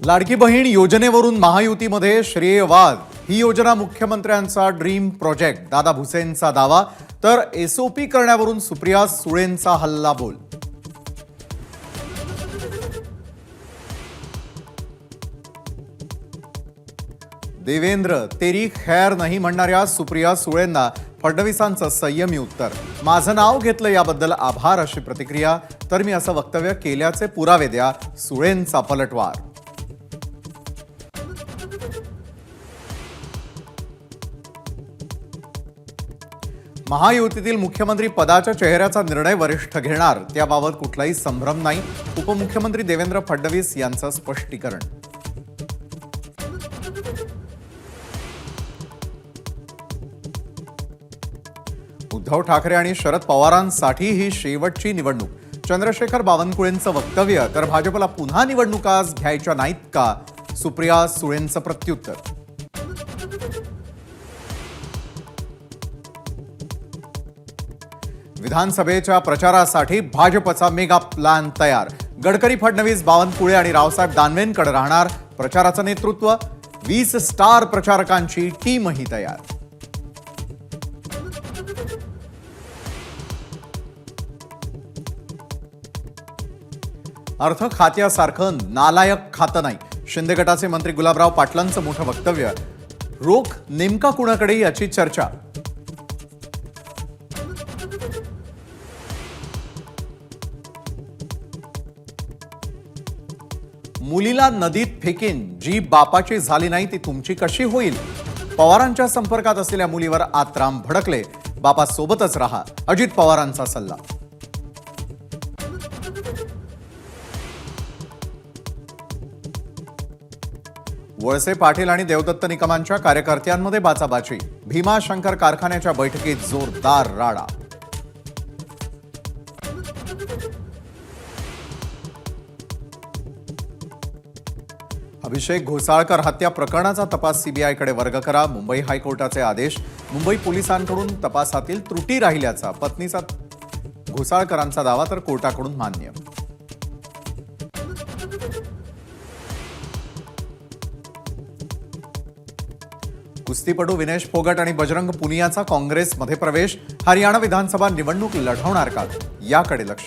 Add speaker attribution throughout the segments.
Speaker 1: लाडकी बहीण योजनेवरून महायुतीमध्ये श्रेयवाद। ही योजना मुख्यमंत्र्यांचा dream project, दादा भुसेंचा दावा। तर एसओपी करण्यावरून सुप्रिया सुळेंचा हल्लाबोल। देवेंद्र तेरी खैर नाही म्हणणाऱ्या सुप्रिया सुळेंना फडणवीसांचं संयमी उत्तर। माझं नाव घेतलं याबद्दल आभार अशी प्रतिक्रिया। तर मी असं वक्तव्य केल्याचे पुरावे द्या, सुळेंचा पलटवार। महायुतीतील मुख्यमंत्री पदाच्या चेहऱ्याचा निर्णय वरिष्ठ घेणार, त्याबाबत कुठलाही संभ्रम नाही। उपमुख्यमंत्री देवेंद्र फडणवीस यांचं स्पष्टीकरण। उद्धव ठाकरे आणि शरद पवारांसाठी ही शेवटची निवडणूक। चंद्रशेखर बावनकुळेंचं वक्तव्य। तर भाजपला पुन्हा निवडणुका घ्यायच्या नाहीत का, सुप्रिया सुळेंचं प्रत्युत्तर। विधानसभेच्या प्रचारासाठी भाजपचा मेगा प्लॅन तयार। गडकरी, फडणवीस, बावनकुळे आणि रावसाहेब दानवेंकडे राहणार प्रचाराचं नेतृत्व। 20 स्टार प्रचारकांची टीमही तयार। अर्थ खात्यासारखं नालायक खातं नाही, शिंदे गटाचे मंत्री गुलाबराव पाटलांचं मोठं वक्तव्य। रोख नेमका कुणाकडे याची चर्चा। मुलीला नदीत फेकीन, जी बापाची झाली नाही ती तुमची कशी होईल। पवारांच्या संपर्कात असलेल्या मुलीवर आत्राम भडकले, बापासोबतच राहा, अजित पवारांचा सल्ला। वळसे पाटील आणि देवदत्त निकमांच्या कार्यकर्त्यांमध्ये बाचाबाची। भीमाशंकर कारखान्याच्या बैठकीत जोरदार राडा। अभिषेक घोसाळकर हत्या प्रकरणाचा तपास सीबीआयकडे वर्ग करा, मुंबई हायकोर्टाचे आदेश। मुंबई पोलिसांकडून तपासातील त्रुटी राहिल्याचा पत्नीचा घोसाळकरांचा दावा, तर कोर्टाकडून मान्य। कुस्तीपटू विनेश फोगट आणि बजरंग पुनियाचा काँग्रेसमध्ये प्रवेश। हरियाणा विधानसभा निवडणूक लढवणार का, याकडे लक्ष।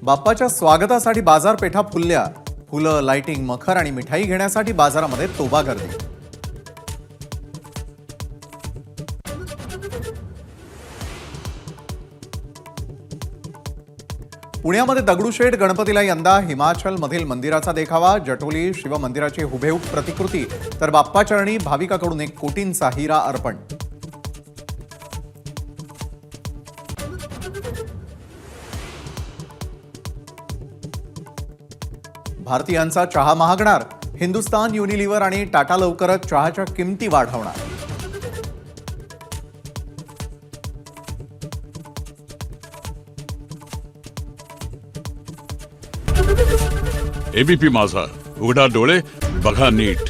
Speaker 1: बाप्पाच्या स्वागतासाठी बाजारपेठा फुलल्या। फुलं, लाइटिंग, मखर आणि मिठाई घेण्यासाठी बाजारामध्ये तोबा गर्दी। पुण्यामध्ये दगडूशेठ गणपतीला यंदा हिमाचलमधील मंदिराचा देखावा। जटोली शिवमंदिराची हुबेहूब प्रतिकृती, तर बाप्पाचरणी भाविकाकडून 1 कोटींचा हिरा अर्पण। भारतीयांचा चहा महागणार, हिंदुस्तान युनिलिव्हर आणि टाटा लवकरच चहाच्या किमती वाढवणार।
Speaker 2: एबीपी माझा, उघडा डोळे बघा नीट।